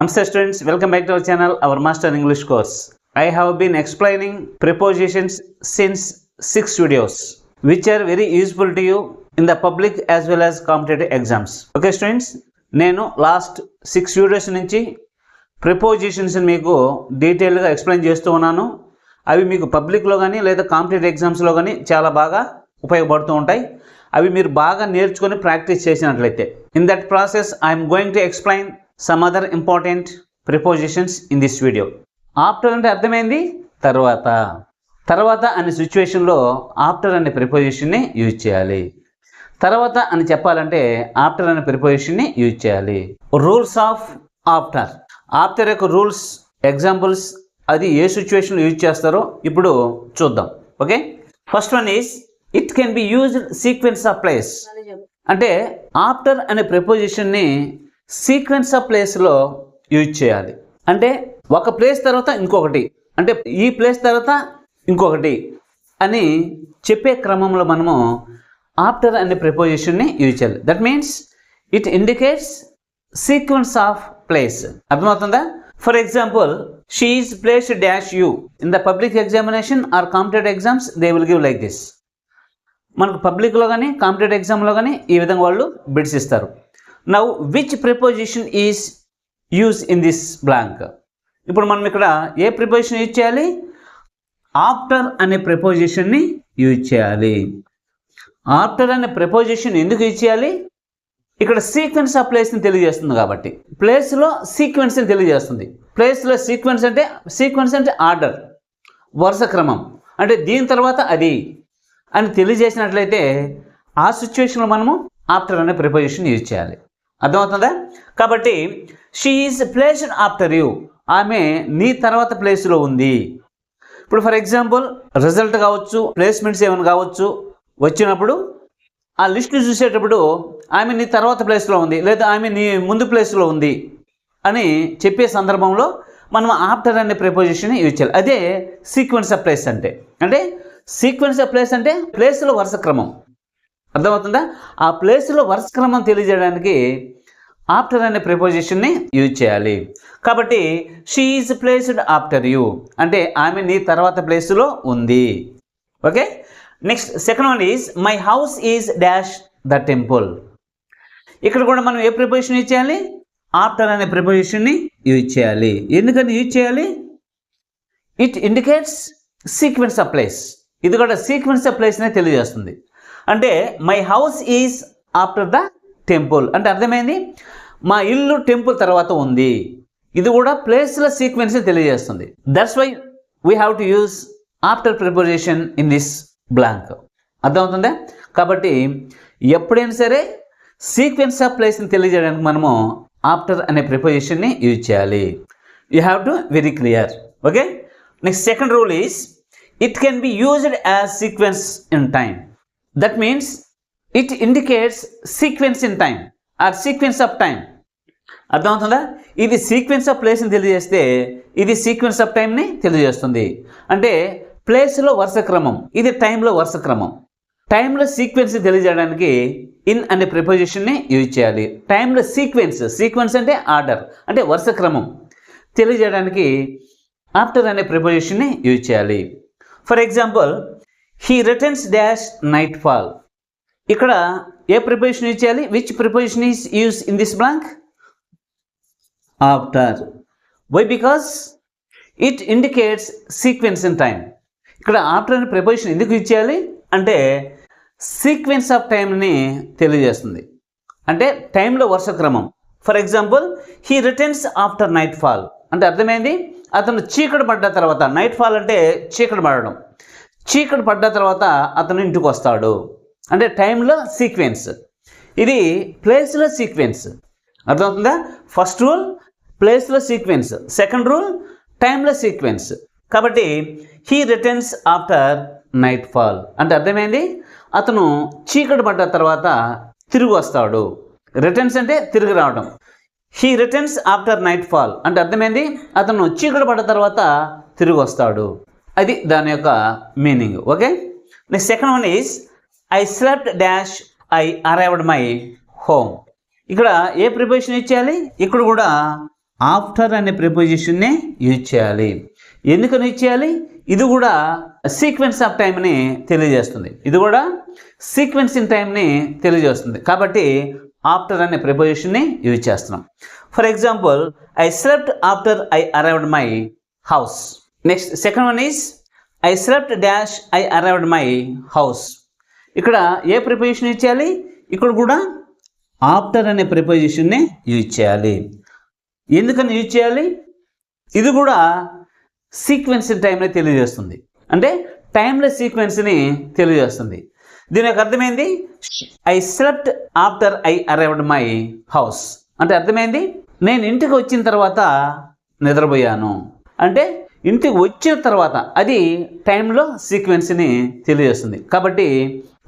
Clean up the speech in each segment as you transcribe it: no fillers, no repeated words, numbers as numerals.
Namaste students, welcome back to our channel, our Master English course. I have been explaining prepositions since 6 videos, which are very useful to you in the public as well as competitive exams. Okay students, నేను last 6 videos నుంచి prepositions మీకు డీటెయిల్గా explain చేస్తూ ఉన్నాను. అవి మీకు పబ్లిక్లో కానీ లేదా కాంపిటేటివ్ ఎగ్జామ్స్లో కానీ చాలా బాగా ఉపయోగపడుతూ ఉంటాయి. అవి మీరు బాగా నేర్చుకొని ప్రాక్టీస్ చేసినట్లయితే. In that process I'm going to explain some other important prepositions in this video. After అంటే అర్థమైంది తర్వాత. తర్వాత అనే సిచ్యువేషన్లో ఆఫ్టర్ అనే ప్రిపోజిషన్ని యూజ్ చేయాలి. తర్వాత అని చెప్పాలంటే ఆఫ్టర్ అనే ప్రిపోజిషన్ని యూజ్ చేయాలి. Rules of after. ఆఫ్టర్ యొక్క రూల్స్, ఎగ్జాంపుల్స్, అది ఏ సిచ్యువేషన్లో యూజ్ చేస్తారో ఇప్పుడు చూద్దాం. Okay, first one is it can be used sequence of place. అంటే ఆఫ్టర్ అనే ప్రిపోజిషన్ని సీక్వెన్స్ ఆఫ్ ప్లేస్లో యూజ్ చేయాలి. అంటే ఒక ప్లేస్ తర్వాత ఇంకొకటి, అంటే ఈ ప్లేస్ తర్వాత ఇంకొకటి అని చెప్పే క్రమంలో మనము ఆఫ్టర్ అనే ప్రిపోజిషన్ని యూజ్ చేయాలి. That means it indicates sequence of place. అర్థమవుతుందా? For example, she is placed dash you. In the public examination or competitive exams they will give like this. మనకు పబ్లిక్లో కానీ కాంపిటేటివ్ ఎగ్జామ్లో కానీ ఈ విధంగా వాళ్ళు బిట్స్ ఇస్తారు. Now which preposition is use in this blank. ఇప్పుడు మనం ఇక్కడ ఏ ప్రిపోజిషన్ యూజ్ చేయాలి? ఆఫ్టర్ అనే ప్రిపోజిషన్ని యూజ్ చేయాలి. ఆఫ్టర్ అనే ప్రిపోజిషన్ ఎందుకు యూజ్ చేయాలి? ఇక్కడ సీక్వెన్స్ ఆఫ్ ప్లేస్ని తెలియజేస్తుంది కాబట్టి. ప్లేస్లో సీక్వెన్స్ని తెలియజేస్తుంది. ప్లేస్లో సీక్వెన్స్ అంటే ఆర్డర్, వరుస క్రమం. అంటే దీని తర్వాత అది అని తెలియజేసినట్లయితే ఆ సిచ్యువేషన్లో మనము ఆఫ్టర్ అనే ప్రిపోజిషన్ యూజ్ చేయాలి. అర్థమవుతుందా? కాబట్టి she is placed after you. ఆమె నీ తర్వాత ప్లేస్లో ఉంది. ఇప్పుడు ఫర్ ఎగ్జాంపుల్ రిజల్ట్ కావచ్చు, ప్లేస్మెంట్స్ ఏమైనా కావచ్చు, వచ్చినప్పుడు ఆ లిస్ట్ చూసేటప్పుడు ఆమె నీ తర్వాత ప్లేస్లో ఉంది లేదా ఆమె నీ ముందు ప్లేస్లో ఉంది అని చెప్పే సందర్భంలో మనం ఆఫ్టర్ అనే ప్రిపోజిషన్ యూజ్ చేయాలి. అదే సీక్వెన్స్ ఆఫ్ ప్లేస్ అంటే. అంటే సీక్వెన్స్ ఆఫ్ ప్లేస్ అంటే ప్లేస్లో వరుస క్రమం. అర్థమవుతుందా? ఆ ప్లేస్లో వరుస క్రమం తెలియజేయడానికి ఆఫ్టర్ అనే ప్రిపోజిషన్ని యూజ్ చేయాలి. కాబట్టి she is placed after you అంటే ఆమె నీ తర్వాత ప్లేస్లో ఉంది. Okay, next second one is my house is dash the temple. ఇక్కడ కూడా మనం ఏ ప్రిపోజిషన్ యూజ్ చేయాలి? ఆఫ్టర్ అనే ప్రిపోజిషన్ని యూజ్ చేయాలి. ఎందుకని యూజ్ చేయాలి? It indicates sequence of place. ఇది కూడా సీక్వెన్స్ ఆఫ్ ప్లేస్నే తెలియజేస్తుంది. అంటే my house is after the temple అంటే అర్థమైంది, మా ఇల్లు టెంపుల్ తర్వాత ఉంది. ఇది కూడా ప్లేస్ల సీక్వెన్స్ని తెలియజేస్తుంది. That's why we have to use after preposition in this blank. అర్థమవుతుందా? కాబట్టి ఎప్పుడైనా సరే సీక్వెన్స్ ఆఫ్ ప్లేస్ని తెలియజేయడానికి మనము ఆఫ్టర్ అనే ప్రిపోజిషన్ని యూజ్ చేయాలి. You have to very clear. Okay, next second rule is it can be used as sequence in time. That means it indicates sequence in time or sequence of time. అర్థమవుతుందా? ఇది sequence of ప్లేస్ని తెలియజేస్తే ఇది sequence of టైంని తెలియజేస్తుంది. అంటే ప్లేస్లో వరుస క్రమం, ఇది టైంలో వరుస క్రమం. టైంలో సీక్వెన్స్ తెలియజేయడానికి ఇన్ అనే ప్రిపోజిషన్ని యూజ్ చేయాలి. టైంలో సీక్వెన్స్ అంటే ఆర్డర్, అంటే వరుస క్రమం తెలియజేయడానికి ఆఫ్టర్ అనే ప్రిపోజిషన్ని యూజ్ చేయాలి. For example, he returns dash night fall. ఇక్కడ ఏ ప్రిపోజిషన్ యూజ్ చేయాలి? Which preposition is use in this blank? After. Why? Because it indicates sequence in time. ఇక్కడ ఆఫ్టర్ అనే ప్రిపోజిషన్ ఎందుకు యూజ్ చేయాలి అంటే సీక్వెన్స్ ఆఫ్ టైంని తెలియజేస్తుంది. అంటే టైంలో వరుస క్రమం. For example, he returns after night fall అంటే అర్థమైంది, అతను చీకటి పడ్డ తర్వాత. నైట్ ఫాల్ అంటే చీకటి పడడం. చీకటి పడ్డ తర్వాత అతను ఇంటికి వస్తాడు అంటే టైంలో సీక్వెన్స్. ఇది ప్లేస్లో సీక్వెన్స్. అర్థమవుతుందా? ఫస్ట్ రూల్ ప్లేస్లో సీక్వెన్స్, సెకండ్ రూల్ టైంలో సీక్వెన్స్. కాబట్టి he returns after night fall అంటే అర్థమైంది, అతను చీకటి పడ్డ తర్వాత తిరిగి వస్తాడు. రిటర్న్స్ అంటే తిరిగి రావడం. He returns after night fall అంటే అర్థమైంది, అతను చీకటి పడ్డ తర్వాత తిరిగి వస్తాడు. అది దాని యొక్క meaning. Okay, next second one is I slept dash I arrived my home. ఇక్కడ ఏ ప్రిపోజిషన్ ఇచ్చేయాలి? ఇక్కడ కూడా ఆఫ్టర్ అనే ప్రిపోజిషన్ని యూజ్ చేయాలి. ఎందుకని యూజ్ చేయాలి? ఇది కూడా సీక్వెన్స్ ఆఫ్ టైంని తెలియజేస్తుంది. ఇది కూడా సీక్వెన్స్ ఇన్ టైంని తెలియజేస్తుంది. కాబట్టి ఆఫ్టర్ అనే ప్రిపోజిషన్ని యూజ్ చేస్తున్నాం. For example, I slept after I arrived my house. Next second one is I slept dash I arrived my house. ఇక్కడ ఏ ప్రిపోజిషన్ యూజ్ చేయాలి? ఇక్కడ కూడా ఆఫ్టర్ అనే ప్రిపోజిషన్ని యూజ్ చేయాలి. ఎందుకని యూజ్ చేయాలి? ఇది కూడా సీక్వెన్స్ ఇన్ టైంని తెలియజేస్తుంది. అంటే టైమ్లెస్ సీక్వెన్స్ని తెలియజేస్తుంది. దీని యొక్క అర్థమైంది, I slept after I arrived my house అంటే అర్థమైంది, నేను ఇంటికి వచ్చిన తర్వాత నిద్రపోయాను. అంటే ఇంటికి వచ్చిన తర్వాత అది టైంలో సీక్వెన్స్ని తెలియజేస్తుంది. కాబట్టి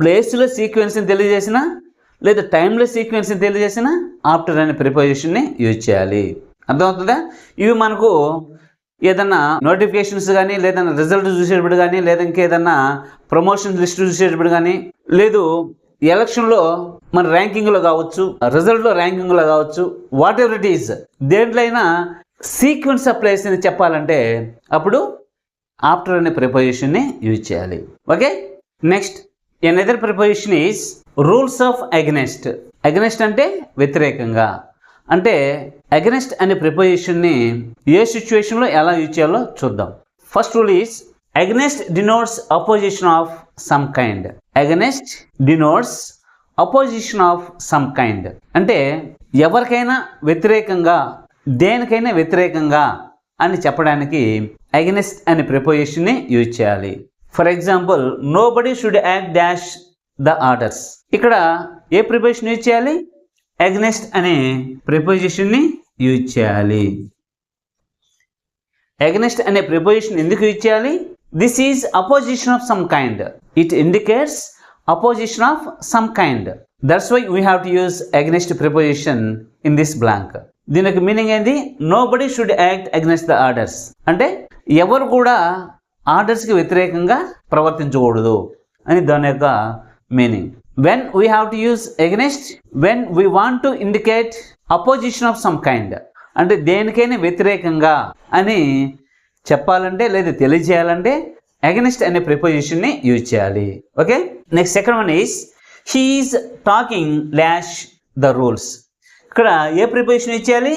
ప్లేస్లో సీక్వెన్స్ని తెలియజేసిన లేదా టైంలో సీక్వెన్స్ని తెలియజేసిన ఆఫ్టర్ అనే ప్రిపోజిషన్ని యూజ్ చేయాలి. అర్థమవుతుందా? ఇవి మనకు ఏదన్నా నోటిఫికేషన్స్ కానీ, లేదన్నా రిజల్ట్ చూసేటప్పుడు కానీ, లేదా ఇంకేదన్నా ప్రమోషన్ లిస్ట్ చూసేటప్పుడు కానీ, లేదు ఎలక్షన్లో మన ర్యాంకింగ్లో కావచ్చు, రిజల్ట్లో ర్యాంకింగ్లో కావచ్చు, వాట్ ఎవర్ ఇట్ ఈజ్, దేంట్లో అయినా సీక్వెన్స్ ఆఫ్ ప్లేస్ అని చెప్పాలంటే అప్పుడు ఆఫ్టర్ అనే ప్రిపోజిషన్ని యూజ్ చేయాలి. Okay. Next another preposition is rules of against. Against అంటే వ్యతిరేకంగా. అంటే అగెనెస్ట్ అనే ప్రిపోజిషన్ని ఏ సిచ్యువేషన్లో ఎలా యూజ్ చేయాలో చూద్దాం. First rule is against denotes opposition of some kind. Against denotes opposition of some kind అంటే ఎవరికైనా వ్యతిరేకంగా, దేనికైనా వ్యతిరేకంగా అని చెప్పడానికి అగెనెస్ట్ అనే ప్రిపోజిషన్ని యూజ్ చేయాలి. For example, nobody should act dash the orders. ఇక్కడ ఏ ప్రిపోజిషన్ యూజ్ చేయాలి? అగెనెస్ట్ అనే ప్రిపోజిషన్ని యూజ్ చేయాలి. అగెనెస్ట్ అనే ప్రిపోజిషన్ ఎందుకు యూజ్ చేయాలి? This is opposition of some kind. It indicates opposition of some kind. That's why we have to use against preposition in this blank. దీనికి మీనింగ్ ఏంది? Nobody should act against the orders అంటే ఎవరు కూడా ఆర్డర్స్కి వ్యతిరేకంగా ప్రవర్తించకూడదు అని దాని యొక్క meaning. When we have to use against when we want to indicate opposition of some kind అంటే దేనికైనా వ్యతిరేకంగా అని చెప్పాలంటే లేదా తెలియజేయాలంటే అగెనెస్ట్ అనే ప్రిపోజిషన్ని యూజ్ చేయాలి. Okay. Next second one is he is talking dash the rules. ఇక్కడ ఏ ప్రిపోజిషన్ యూజ్ చేయాలి?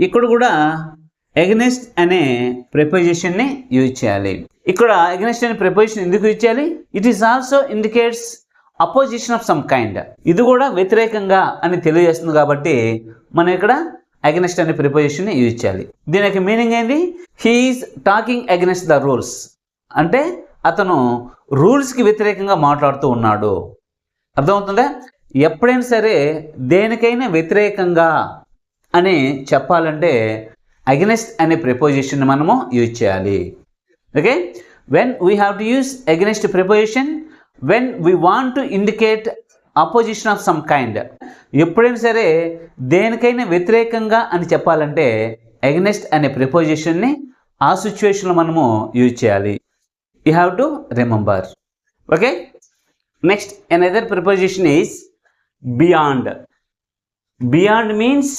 ఇక్కడ కూడా అగెనెస్ట్ అనే ప్రిపోజిషన్ని యూజ్ చేయాలి. ఇక్కడ అగెనెస్ట్ అనే ప్రిపోజిషన్ ఎందుకు యూజ్ చేయాలి? It is also indicates opposition of some kind. ఇది కూడా వ్యతిరేకంగా అని తెలియజేస్తుంది కాబట్టి మనం ఇక్కడ అగెనెస్ట్ అనే ప్రిపోజిషన్ యూజ్ చేయాలి. దీని యొక్క మీనింగ్ ఏంది? He is talking against the rules అంటే అతను రూల్స్కి వ్యతిరేకంగా మాట్లాడుతూ ఉన్నాడు. అర్థమవుతుందా? ఎప్పుడైనా సరే దేనికైనా వ్యతిరేకంగా అని చెప్పాలంటే అగెనెస్ట్ అనే ప్రిపోజిషన్ మనము యూజ్ చేయాలి. Okay. When we have to use against preposition when we want to indicate opposition of some kind. ఎప్పుడైనా సరే దేనికైనా వ్యతిరేకంగా అని చెప్పాలంటే అగెనెస్ట్ అనే ప్రిపోజిషన్ని ఆ సిచ్యువేషన్లో మనము యూజ్ చేయాలి. You have to remember. Okay. Next another preposition is beyond. Beyond means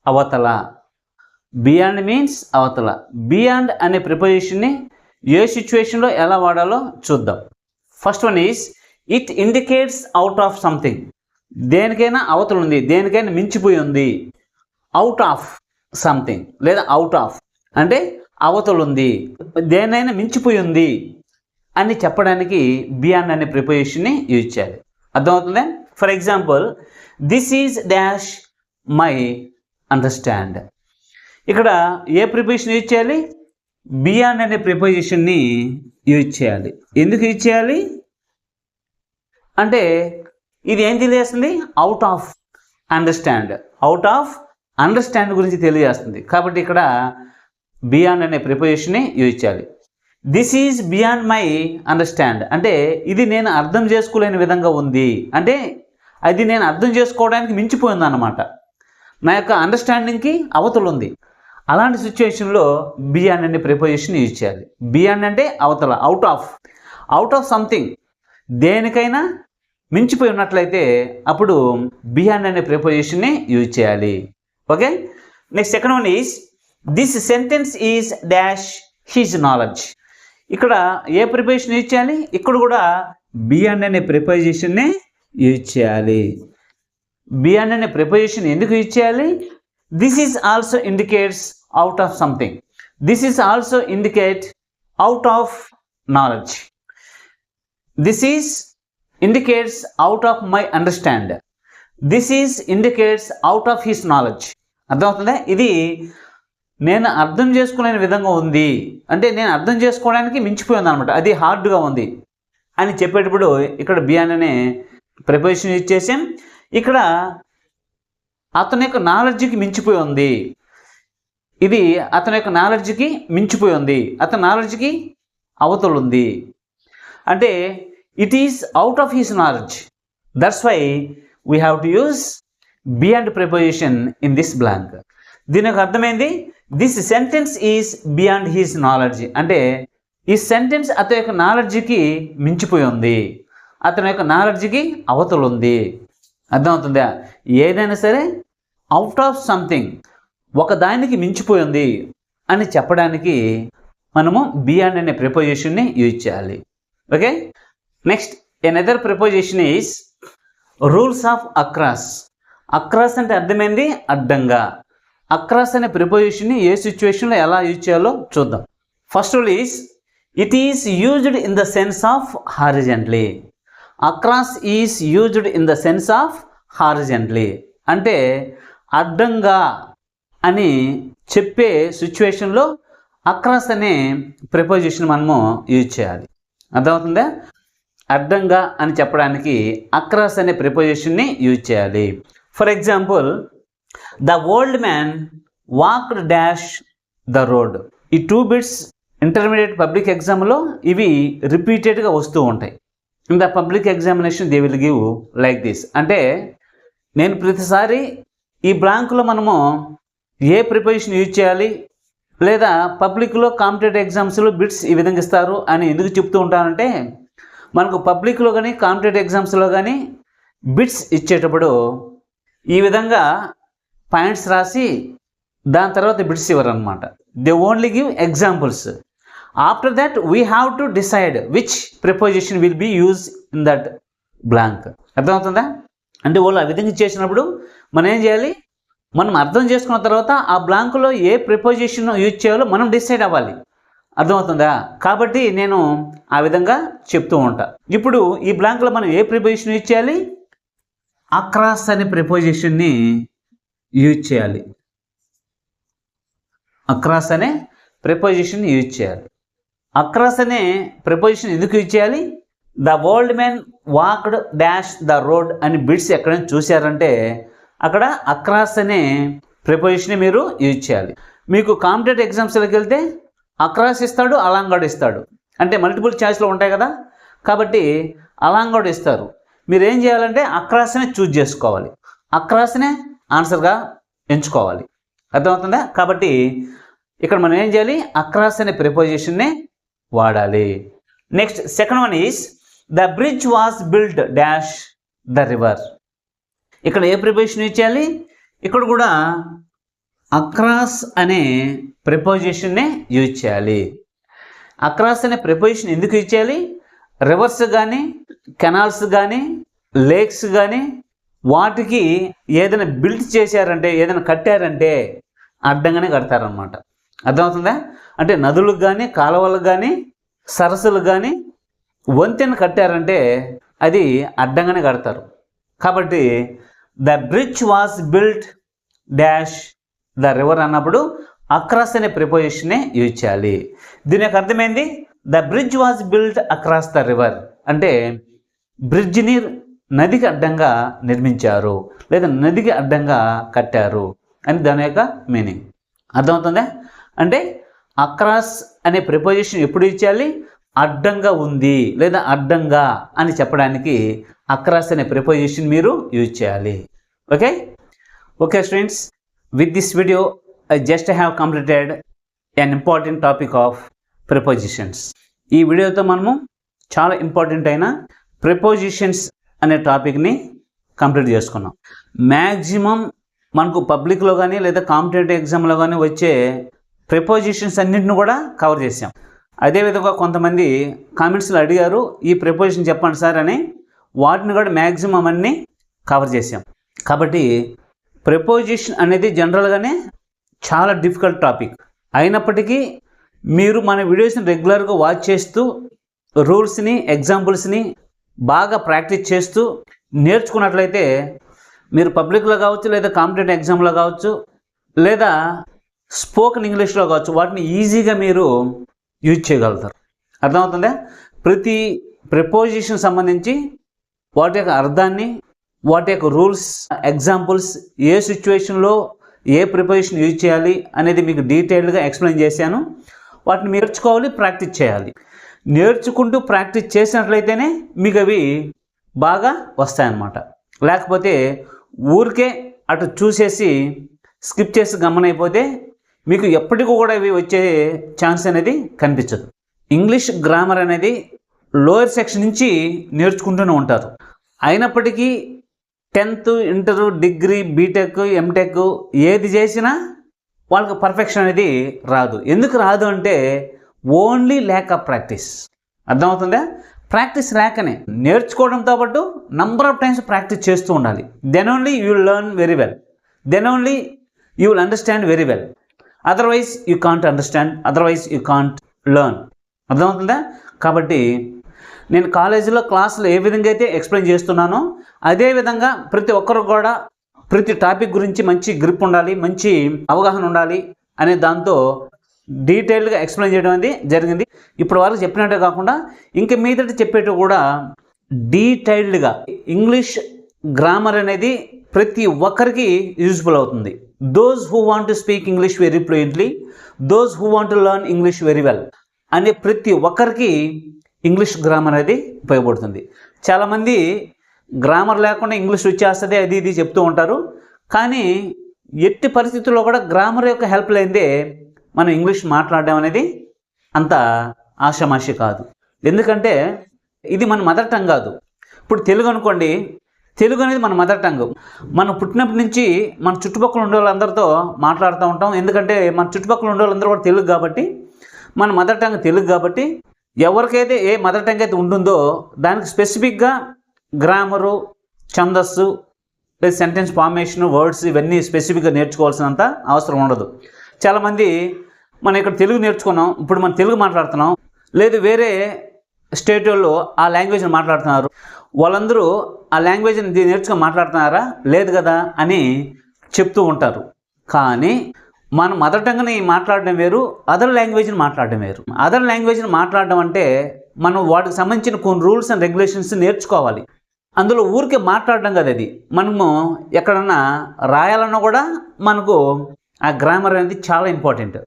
అవతల. బియాండ్ మీన్స్ అవతల. బియాండ్ అనే ప్రిపోజిషన్ని ఏ సిచ్యువేషన్లో ఎలా వాడాలో చూద్దాం. First one is it indicates out of something. దేనికైనా అవతల ఉంది, దేనికైనా మించిపోయి ఉంది. అవుట్ ఆఫ్ సంథింగ్ లేదా అవుట్ ఆఫ్ అంటే అవతల ఉంది, దేనైనా మించిపోయి ఉంది అని చెప్పడానికి బియాండ్ అనే ప్రిపోజిషన్ని యూజ్ చేయాలి. అర్థమవుతుందా? For example, this is dash my understand. ఇక్కడ ఏ ప్రిపోజిషన్ యూజ్ చేయాలి? బియాండ్ అనే ప్రిపోజిషన్ని యూజ్ చేయాలి. ఎందుకు యూజ్ చేయాలి అంటే ఇది ఏం తెలియజేస్తుంది? Out of understand. Out of understand గురించి తెలియజేస్తుంది. కాబట్టి ఇక్కడ బియాండ్ అనే ప్రిపోజిషన్ని యూజ్ చేయాలి. This is beyond my understand అంటే ఇది నేను అర్థం చేసుకోలేని విధంగా ఉంది. అంటే అది నేను అర్థం చేసుకోవడానికి మించిపోయింది అన్నమాట. నా యొక్క అండర్స్టాండింగ్కి అవతల ఉంది. అలాంటి సిచ్యువేషన్లో బియాండ్ అనే ప్రిపోజిషన్ యూజ్ చేయాలి. బియాండ్ అంటే అవతల, అవుట్ ఆఫ్ సంథింగ్, దేనికైనా మించిపోయి ఉన్నట్లయితే అప్పుడు బియాండ్ అనే ప్రిపోజిషన్ని యూజ్ చేయాలి. Okay. Next second one is this sentence is dash his knowledge. ఇక్కడ ఏ ప్రిపోజిషన్ యూజ్ చేయాలి? ఇక్కడ కూడా బియాండ్ అనే ప్రిపోజిషన్ని యూజ్ చేయాలి. బియాండ్ అనే ప్రిపోజిషన్ ఎందుకు యూజ్ చేయాలి? This is also indicates out of something. This is also indicate out of knowledge. This is indicates out of my understand. This is indicates out of his knowledge. అర్థమవుతుందా? ఇది నేను అర్థం చేసుకునే విధంగా ఉంది అంటే నేను అర్థం చేసుకోవడానికి మించిపోయి ఉంది అనమాట, అది హార్డ్గా ఉంది అని చెప్పేటప్పుడు ఇక్కడ బియాండ్ అనే ప్రిపోజిషన్ యూజ్ చేసాం. ఇక్కడ అతని యొక్క నాలెడ్జ్కి మించిపోయి ఉంది, ఇది అతని యొక్క నాలెడ్జ్కి మించిపోయి ఉంది, అతని నాలెడ్జ్కి అవతలు ఉంది అంటే it is out of his knowledge. That's why we have to use beyond preposition in this blank. దీని యొక్క అర్థమైంది, this sentence is beyond his knowledge అంటే ఈ సెంటెన్స్ అతని యొక్క నాలెడ్జ్కి మించిపోయి ఉంది, అతని యొక్క నాలెడ్జ్కి అవతలు ఉంది. అర్థమవుతుందా? ఏదైనా సరే అవుట్ ఆఫ్ సంథింగ్, ఒక దానికి మించిపోయి ఉంది అని చెప్పడానికి మనము బియాండ్ అనే ప్రిపోజిషన్ని యూజ్ చేయాలి. Okay, next another preposition is rules of across. Across అంటే అర్థమైంది అడ్డంగా. అక్రాస్ అనే ప్రిపోజిషన్ని ఏ సిచ్యువేషన్లో ఎలా యూజ్ చేయాలో చూద్దాం. First rule is it is used in the sense of horizontally. Across is used in the sense of horizontally అంటే అడ్డంగా అని చెప్పే సిచ్యువేషన్లో అక్రాస్ అనే ప్రిపోజిషన్ మనము యూజ్ చేయాలి. అర్థమవుతుందా? అడ్డంగా అని చెప్పడానికి అక్రాస్ అనే ప్రిపోజిషన్ని యూజ్ చేయాలి. For example, the old man walked dash the road. ఈ 2 బిట్స్ ఇంటర్మీడియట్ పబ్లిక్ ఎగ్జామ్లో ఇవి రిపీటెడ్గా వస్తూ ఉంటాయి. In the public examination they will give like this. అంటే నేను ప్రతిసారి ఈ బ్లాంక్లో మనము ఏ ప్రిపోజిషన్ యూజ్ చేయాలి లేదా పబ్లిక్లో కాంపిటేటివ్ ఎగ్జామ్స్లో బిట్స్ ఈ విధంగా ఇస్తారు అని ఎందుకు చెప్తూ ఉంటానంటే, మనకు పబ్లిక్లో కానీ కాంపిటేటివ్ ఎగ్జామ్స్లో కానీ బిట్స్ ఇచ్చేటప్పుడు ఈ విధంగా పాయింట్స్ రాసి దాని తర్వాత బిట్స్ ఇవ్వరనమాట. They only give examples. After that we have to decide which preposition will be use in that blank. అర్థమవుతుందా? అంటే వాళ్ళు ఆ విధంగా చేసినప్పుడు మనం ఏం చేయాలి, మనం అర్థం చేసుకున్న తర్వాత ఆ బ్లాంక్లో ఏ ప్రిపోజిషన్ యూజ్ చేయాలో మనం డిసైడ్ అవ్వాలి. అర్థమవుతుందా? కాబట్టి నేను ఆ విధంగా చెప్తూ ఉంటా. ఇప్పుడు ఈ బ్లాంక్లో మనం ఏ ప్రిపోజిషన్ యూజ్ చేయాలి? అక్రాస్ అనే ప్రిపోజిషన్ని యూజ్ చేయాలి. అక్రాస్ అనే ప్రిపోజిషన్ యూజ్ చేయాలి. అక్రాస్ అనే ప్రిపోజిషన్ ఎందుకు యూజ్ చేయాలి? The old man walked dash the road అని బిట్స్ ఎక్కడైనా చూశారంటే అక్కడ అక్రాస్ అనే ప్రిపోజిషన్ మీరు యూజ్ చేయాలి. మీకు కాంపిటేటివ్ ఎగ్జామ్స్లోకి వెళ్తే అక్రాస్ ఇస్తాడు, అలాంగ్ ఇస్తాడు. అంటే మల్టిపుల్ చాయిస్లో ఉంటాయి కదా, కాబట్టి అలాంగ్ ఇస్తారు. మీరు ఏం చేయాలంటే అక్రాస్నే చూజ్ చేసుకోవాలి, అక్రాస్నే ఆన్సర్గా ఎంచుకోవాలి. అర్థమవుతుందా? కాబట్టి ఇక్కడ మనం ఏం చేయాలి? అక్రాస్ అనే ప్రిపోజిషన్నే వాడాలి. Next second one is the bridge was built dash the river. ఇక్కడ ఏ ప్రిపోజిషన్ యూజ్ చేయాలి? ఇక్కడ కూడా అక్రాస్ అనే ప్రిపోజిషన్నే యూజ్ చేయాలి. అక్రాస్ అనే ప్రిపోజిషన్ ఎందుకు యూజ్ చేయాలి? రివర్స్ కానీ కెనాల్స్ కానీ లేక్స్ కానీ వాటికి ఏదైనా బిల్ట్ చేశారంటే, ఏదైనా కట్టారంటే అడ్డంగానే కడతారనమాట. అర్థమవుతుందా? అంటే నదులకు కానీ కాలువలకు కానీ సరస్సులకు కానీ వంతెన కట్టారంటే అది అడ్డంగానే కడతారు. కాబట్టి the bridge was built dash the river అన్నప్పుడు అక్రాస్ అనే ప్రిపోజిషన్నే యూజ్ చేయాలి. దీని యొక్క అర్థమైంది, the bridge was built across the river అంటే బ్రిడ్జిని నదికి అడ్డంగా నిర్మించారు లేదా నదికి అడ్డంగా కట్టారు అని దాని యొక్క మీనింగ్. అర్థమవుతుందా? అంటే అక్రాస్ అనే ప్రిపోజిషన్ ఎప్పుడు యూజ్ చేయాలి? అడ్డంగా ఉంది లేదా అడ్డంగా అని చెప్పడానికి అక్రాస్ అనే ప్రిపోజిషన్ మీరు యూజ్ చేయాలి. Okay okay students, with this video I just have completed an important topic of prepositions. ఈ వీడియోతో మనము చాలా ఇంపార్టెంట్ అయిన ప్రిపోజిషన్స్ అనే టాపిక్ని కంప్లీట్ చేసుకున్నాం. మ్యాక్సిమం మనకు పబ్లిక్లో కానీ లేదా కాంపిటేటివ్ ఎగ్జామ్లో కానీ వచ్చే ప్రిపోజిషన్స్ అన్నింటిని కూడా కవర్ చేసాం. అదేవిధంగా కొంతమంది కామెంట్స్లో అడిగారు ఈ ప్రిపోజిషన్ చెప్పండి సార్ అని, వాటిని కూడా మ్యాక్సిమం అన్నీ కవర్ చేసాం. కాబట్టి ప్రిపోజిషన్ అనేది జనరల్గానే చాలా డిఫికల్ట్ టాపిక్ అయినప్పటికీ మీరు మన వీడియోస్ని రెగ్యులర్గా వాచ్ చేస్తూ రూల్స్ని ఎగ్జాంపుల్స్ని బాగా ప్రాక్టీస్ చేస్తూ నేర్చుకున్నట్లయితే మీరు పబ్లిక్లో కావచ్చు లేదా కాంపిటేటివ్ ఎగ్జామ్లో కావచ్చు లేదా స్పోకెన్ ఇంగ్లీష్లో కావచ్చు వాటిని ఈజీగా మీరు యూజ్ చేయగలుగుతారు. అర్థమవుతుందా? ప్రతి ప్రిపోజిషన్ సంబంధించి వాటి యొక్క అర్థాన్ని, వాటి యొక్క రూల్స్, ఎగ్జాంపుల్స్, ఏ సిచ్యువేషన్లో ఏ ప్రిపోజిషన్ యూజ్ చేయాలి అనేది మీకు డీటెయిల్డ్గా ఎక్స్ప్లెయిన్ చేశాను. వాటిని నేర్చుకోవాలి, ప్రాక్టీస్ చేయాలి. నేర్చుకుంటూ ప్రాక్టీస్ చేసినట్లయితేనే మీకు అవి బాగా వస్తాయన్నమాట. లేకపోతే ఊరికే అటు చూసేసి స్కిప్ చేసి గమనైపోతే మీకు ఎప్పటికీ కూడా ఇవి వచ్చే ఛాన్స్ అనేది కనిపించదు. ఇంగ్లీష్ గ్రామర్ అనేది లోయర్ సెక్షన్ నుంచి నేర్చుకుంటూనే ఉంటారు. అయినప్పటికీ 10th, inter, degree, BTech, MTech ఏది చేసినా వాళ్ళకి పర్ఫెక్షన్ అనేది రాదు. ఎందుకు రాదు అంటే ఓన్లీ ల్యాక్ ఆఫ్ ప్రాక్టీస్. అర్థమవుతుందా? ప్రాక్టీస్ లేకనే. నేర్చుకోవడంతో పాటు నంబర్ ఆఫ్ టైమ్స్ ప్రాక్టీస్ చేస్తూ ఉండాలి. Then only you will learn very well, then only you will understand very well. Otherwise you can't understand, otherwise you can't learn. అర్థమవుతుందా? కాబట్టి నేను కాలేజీలో క్లాసులో ఏ విధంగా అయితే ఎక్స్ప్లెయిన్ చేస్తున్నానో అదేవిధంగా ప్రతి ఒక్కరు కూడా ప్రతి టాపిక్ గురించి మంచి గ్రిప్ ఉండాలి, మంచి అవగాహన ఉండాలి అనే దాంతో డీటెయిల్గా ఎక్స్ప్లెయిన్ చేయడం అనేది జరిగింది. ఇప్పుడు వరకు చెప్పినట్టే కాకుండా ఇంక మీదట చెప్పేటప్పుడు కూడా డీటెయిల్డ్గా ఇంగ్లీష్ గ్రామర్ అనేది ప్రతి ఒక్కరికి యూజ్ఫుల్ అవుతుంది. Those who want to speak English very fluently, those who want to learn English very well అనే ప్రతి ఒక్కరికి ఇంగ్లీష్ గ్రామర్ అనేది ఉపయోగపడుతుంది. చాలామంది గ్రామర్ లేకుండా ఇంగ్లీష్ వచ్చేస్తుంది అది ఇది చెప్తూ ఉంటారు. కానీ ఎట్టి పరిస్థితుల్లో కూడా గ్రామర్ యొక్క హెల్ప్ లేనిదే మనం ఇంగ్లీష్ మాట్లాడడం అనేది అంత ఆషామాషి కాదు. ఎందుకంటే ఇది మన మదర్ టంగ్ కాదు. ఇప్పుడు తెలుగు అనుకోండి, తెలుగు అనేది మన మదర్ టంగ్. మనం పుట్టినప్పటి నుంచి మన చుట్టుపక్కల ఉండే వాళ్ళందరితో మాట్లాడుతూ ఉంటాం. ఎందుకంటే మన చుట్టుపక్కల ఉండే వాళ్ళందరూ కూడా తెలుగు కాబట్టి, మన మదర్ టంగ్ తెలుగు కాబట్టి ఎవరికైతే ఏ మదర్ టంగ్ అయితే ఉంటుందో దానికి స్పెసిఫిక్గా గ్రామరు, ఛందస్సు, లేదా సెంటెన్స్ ఫార్మేషను, వర్డ్స్ ఇవన్నీ స్పెసిఫిక్గా నేర్చుకోవాల్సినంత అవసరం ఉండదు. చాలామంది మనం ఇక్కడ తెలుగు నేర్చుకున్నాం, ఇప్పుడు మనం తెలుగు మాట్లాడుతున్నాం, లేదు వేరే స్టేట్ వాళ్ళు ఆ లాంగ్వేజ్ని మాట్లాడుతున్నారు, వాళ్ళందరూ ఆ లాంగ్వేజ్ని నేర్చుకొని మాట్లాడుతున్నారా? లేదు కదా అని చెప్తూ ఉంటారు. కానీ మన మదర్ టంగ్ని మాట్లాడడం వేరు, అదర్ లాంగ్వేజ్ని మాట్లాడడం వేరు. అదర్ లాంగ్వేజ్ని మాట్లాడడం అంటే మనం వాటికి సంబంధించిన కొన్ని రూల్స్ అండ్ రెగ్యులేషన్స్ నేర్చుకోవాలి. అందులో ఊరికే మాట్లాడడం కదా. అది మనము ఎక్కడన్నా రాయాలన్నా కూడా మనకు ఆ గ్రామర్ అనేది చాలా ఇంపార్టెంట్.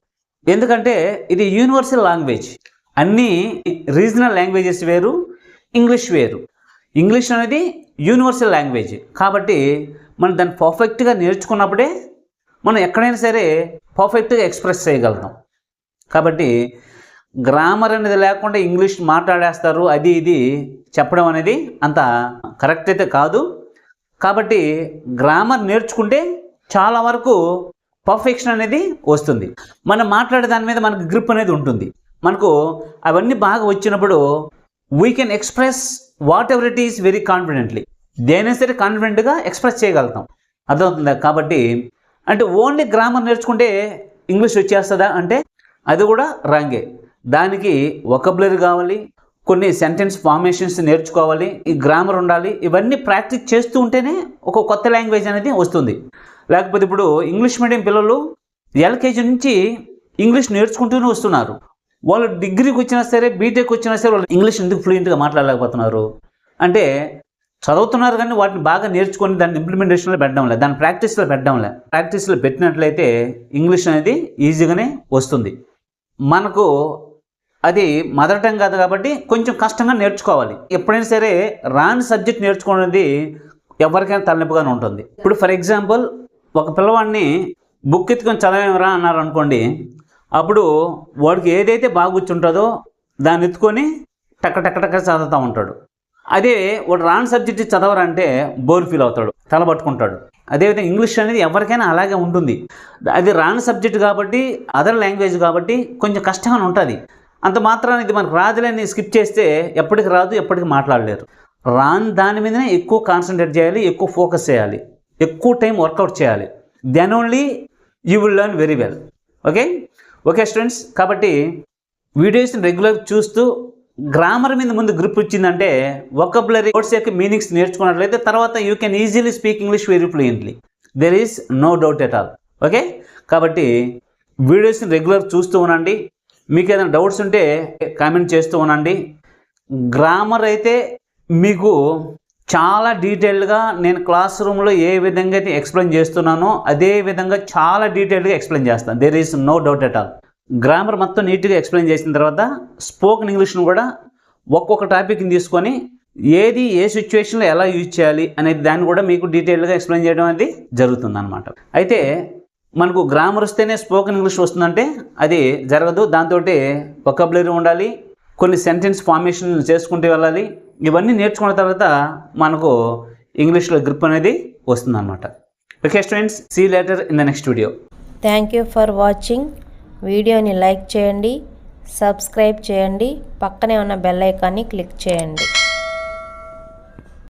ఎందుకంటే ఇది యూనివర్సల్ లాంగ్వేజ్. అన్నీ రీజనల్ లాంగ్వేజెస్ వేరు, ఇంగ్లీష్ వేరు. ఇంగ్లీష్ అనేది యూనివర్సల్ లాంగ్వేజ్ కాబట్టి మనం దాన్ని పర్ఫెక్ట్గా నేర్చుకున్నప్పుడే మనం ఎక్కడైనా సరే పర్ఫెక్ట్గా ఎక్స్ప్రెస్ చేయగలుగుతాం. కాబట్టి గ్రామర్ అనేది లేకుండా ఇంగ్లీష్ మాట్లాడేస్తారు అది ఇది చెప్పడం అనేది అంత కరెక్ట్ అయితే కాదు. కాబట్టి గ్రామర్ నేర్చుకుంటే చాలా వరకు పర్ఫెక్షన్ అనేది వస్తుంది. మనం మాట్లాడే దాని మీద మనకు గ్రిప్ అనేది ఉంటుంది. మనకు అవన్నీ బాగా వచ్చినప్పుడు we can express whatever it is very confidently. దేనైనా సరే కాన్ఫిడెంట్గా ఎక్స్ప్రెస్ చేయగలుగుతాం. అర్థమవుతుందా? కాబట్టి అంటే ఓన్లీ గ్రామర్ నేర్చుకుంటే ఇంగ్లీష్ వచ్చేస్తుందా అంటే అది కూడా రాంగే. దానికి వొకబులరీ కావాలి, కొన్ని సెంటెన్స్ ఫార్మేషన్స్ నేర్చుకోవాలి, ఈ గ్రామర్ ఉండాలి. ఇవన్నీ ప్రాక్టీస్ చేస్తూ ఉంటేనే ఒక కొత్త లాంగ్వేజ్ అనేది వస్తుంది. లేకపోతే ఇప్పుడు ఇంగ్లీష్ మీడియం పిల్లలు ఎల్కేజీ నుంచి ఇంగ్లీష్ నేర్చుకుంటూనే వస్తున్నారు. వాళ్ళు డిగ్రీకి వచ్చినా సరే, బీటెక్ వచ్చినా సరే వాళ్ళు ఇంగ్లీష్ ఎందుకు ఫ్లూయెంట్గా మాట్లాడలేకపోతున్నారు అంటే చదువుతున్నారు కానీ వాటిని బాగా నేర్చుకొని దాన్ని ఇంప్లిమెంటేషన్లో పెట్టడం లేదు, దాన్ని ప్రాక్టీస్లో పెట్టడం లేదు. ప్రాక్టీస్లో పెట్టినట్లయితే ఇంగ్లీష్ అనేది ఈజీగానే వస్తుంది. మనకు అది మదర్ టంగ్ కాదు కాబట్టి కొంచెం కష్టంగా నేర్చుకోవాలి. ఎప్పుడైనా సరే రాని సబ్జెక్ట్ నేర్చుకోవడం అనేది ఎవరికైనా తలనొప్పిగానే ఉంటుంది. ఇప్పుడు ఫర్ ఎగ్జాంపుల్ ఒక పిల్లవాడిని బుక్ ఎత్తుకొని చదవేమరా అన్నారు అనుకోండి, అప్పుడు వాడికి ఏదైతే బాగా కూర్చుంటుందో దాన్ని ఎత్తుకొని టక్క టక్క టక్క చదువుతూ ఉంటాడు. అదే వాడు రాని సబ్జెక్ట్ చదవరంటే బోర్ ఫీల్ అవుతాడు, తలబట్టుకుంటాడు. అదేవిధంగా ఇంగ్లీష్ అనేది ఎవరికైనా అలాగే ఉంటుంది. అది రాని సబ్జెక్ట్ కాబట్టి, అదర్ లాంగ్వేజ్ కాబట్టి కొంచెం కష్టంగా ఉంటుంది. అంత మాత్రాన్ని ఇది మనకు రాదులేని స్కిప్ చేస్తే ఎప్పటికి రాదు, ఎప్పటికి మాట్లాడలేరు. రాని దాని మీదనే ఎక్కువ కాన్సన్ట్రేట్ చేయాలి, ఎక్కువ ఫోకస్ చేయాలి, ఎక్కువ టైం వర్కౌట్ చేయాలి. Then only you will learn very well. Okay students, కాబట్టి వీడియోస్ని రెగ్యులర్ చూస్తూ గ్రామర్ మీద ముందు గ్రిప్ వచ్చిందంటే వొకాబులరీ వర్డ్స్ యొక్క మీనింగ్స్ నేర్చుకున్నట్లయితే తర్వాత you can easily speak English very fluently. There is no doubt at all. Okay, కాబట్టి వీడియోస్ని రెగ్యులర్ చూస్తూ ఉండండి. మీకు ఏదైనా డౌట్స్ ఉంటే కామెంట్ చేస్తూ ఉండండి. గ్రామర్ అయితే మీకు చాలా డీటెయిల్డ్గా నేను క్లాస్ రూమ్లో ఏ విధంగా అయితే ఎక్స్ప్లెయిన్ చేస్తున్నానో అదే విధంగా చాలా డీటెయిల్డ్గా ఎక్స్ప్లెయిన్ చేస్తాను. There is no doubt at all. Grammar మొత్తం నీట్గా ఎక్స్ప్లెయిన్ చేసిన తర్వాత స్పోకెన్ ఇంగ్లీష్ను కూడా ఒక్కొక్క టాపిక్ని తీసుకొని ఏది ఏ సిచ్యువేషన్లో ఎలా యూజ్ చేయాలి అనేది దాన్ని కూడా మీకు డీటెయిల్గా ఎక్స్ప్లెయిన్ చేయడం అనేది జరుగుతుంది అనమాట. అయితే మనకు గ్రామర్ వస్తేనే స్పోకెన్ ఇంగ్లీష్ వస్తుందంటే అది జరగదు. దాంతో వొకాబులరీ ఉండాలి, కొన్ని సెంటెన్స్ ఫార్మేషన్ చేసుకుంటూ వెళ్ళాలి. ఇవన్నీ నేర్చుకున్న తర్వాత మనకు ఇంగ్లీష్లో గ్రిప్ అనేది వస్తుంది అనమాట. Okay students, see later in the next video. Thank you for watching. వీడియోని లైక్ చేయండి, సబ్స్క్రైబ్ చేయండి, పక్కనే ఉన్న బెల్ ఐకాన్ని క్లిక్ చేయండి.